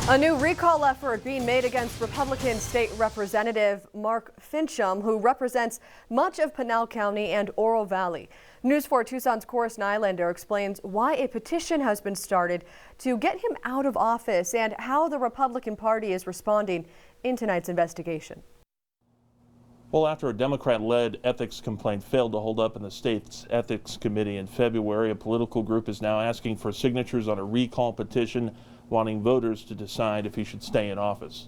A new recall effort being made against Republican State Representative Mark Finchem, who represents much of Pinal County and Oro Valley. News 4 Tucson's Corus Nylander explains why a petition has been started to get him out of office and how the Republican Party is responding in tonight's investigation. Well, after a Democrat-led ethics complaint failed to hold up in the state's ethics committee in February, a political group is now asking for signatures on a recall petition wanting voters to decide if he should stay in office.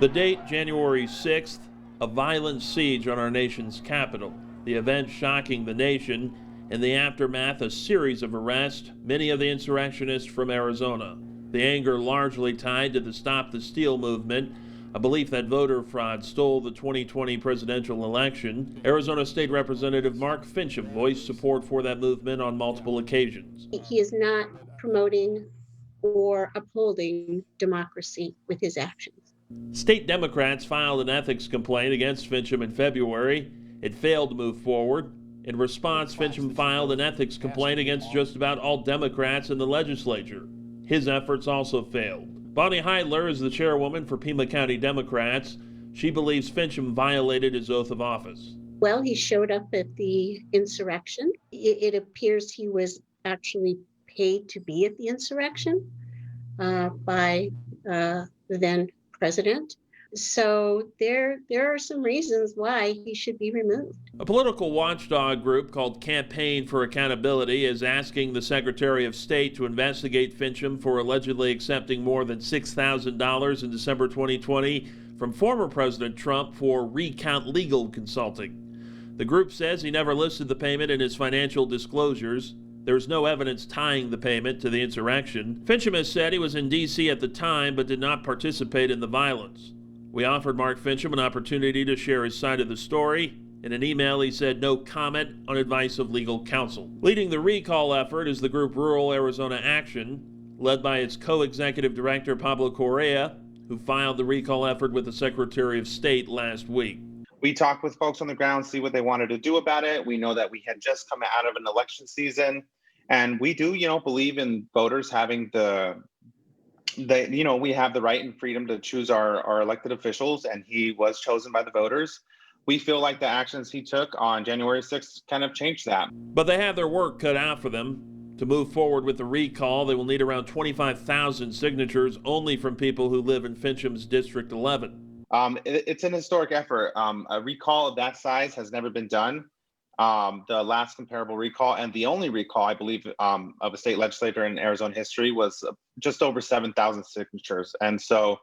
The date, January 6th, a violent siege on our nation's capital. The event shocking the nation. In the aftermath, a series of arrests, many of the insurrectionists from Arizona. The anger largely tied to the Stop the Steal movement, a belief that voter fraud stole the 2020 presidential election. Arizona State Representative Mark Finchem voiced support for that movement on multiple occasions. He is not promoting or upholding democracy with his actions. State Democrats filed an ethics complaint against Finchem in February. It failed to move forward. In response, Finchem filed an ethics complaint against just about all Democrats in the legislature. His efforts also failed. Bonnie Heidler is the chairwoman for Pima County Democrats. She believes Finchem violated his oath of office. Well, he showed up at the insurrection. It appears he was actually paid to be at the insurrection by the then president. So there are some reasons why he should be removed. A political watchdog group called Campaign for Accountability is asking the Secretary of State to investigate Finchem for allegedly accepting more than $6,000 in December 2020 from former President Trump for recount legal consulting. The group says he never listed the payment in his financial disclosures. There's no evidence tying the payment to the insurrection. Finchem has said he was in D.C. at the time but did not participate in the violence. We offered Mark Finchem an opportunity to share his side of the story. In an email, he said no comment on advice of legal counsel. Leading the recall effort is the group Rural Arizona Action, led by its co-executive director, Pablo Correa, who filed the recall effort with the Secretary of State last week. We talked with folks on the ground, see what they wanted to do about it. We know that we had just come out of an election season, and we do, believe in voters having we have the right and freedom to choose our elected officials, and he was chosen by the voters. We feel like the actions he took on January 6th kind of changed that. But they have their work cut out for them. To move forward with the recall, they will need around 25,000 signatures only from people who live in Finchem's District 11. It's an historic effort. A recall of that size has never been done. The last comparable recall, and the only recall, I believe, of a state legislator in Arizona history was just over 7,000 signatures. And so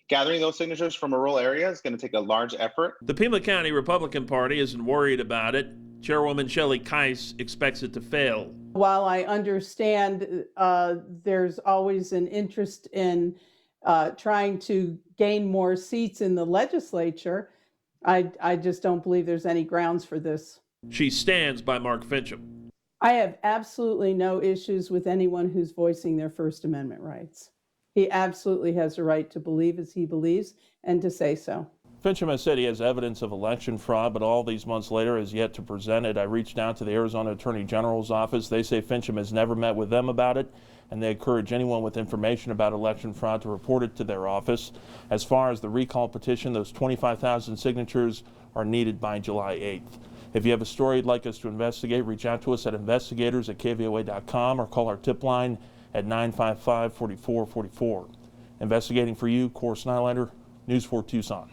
gathering those signatures from a rural area is going to take a large effort. The Pima County Republican Party isn't worried about it. Chairwoman Shelley Keiss expects it to fail. While I understand there's always an interest in trying to gain more seats in the legislature, I just don't believe there's any grounds for this. She stands by Mark Finchem. I have absolutely no issues with anyone who's voicing their First Amendment rights. He absolutely has a right to believe as he believes and to say so. Finchem has said he has evidence of election fraud, but all these months later has yet to present it. I reached out to the Arizona Attorney General's office. They say Finchem has never met with them about it, and they encourage anyone with information about election fraud to report it to their office. As far as the recall petition, those 25,000 signatures are needed by July 8th. If you have a story you'd like us to investigate, reach out to us at investigators@KVOA.com or call our tip line at 955-4444. Investigating for you, Corus Nylander, News 4 Tucson.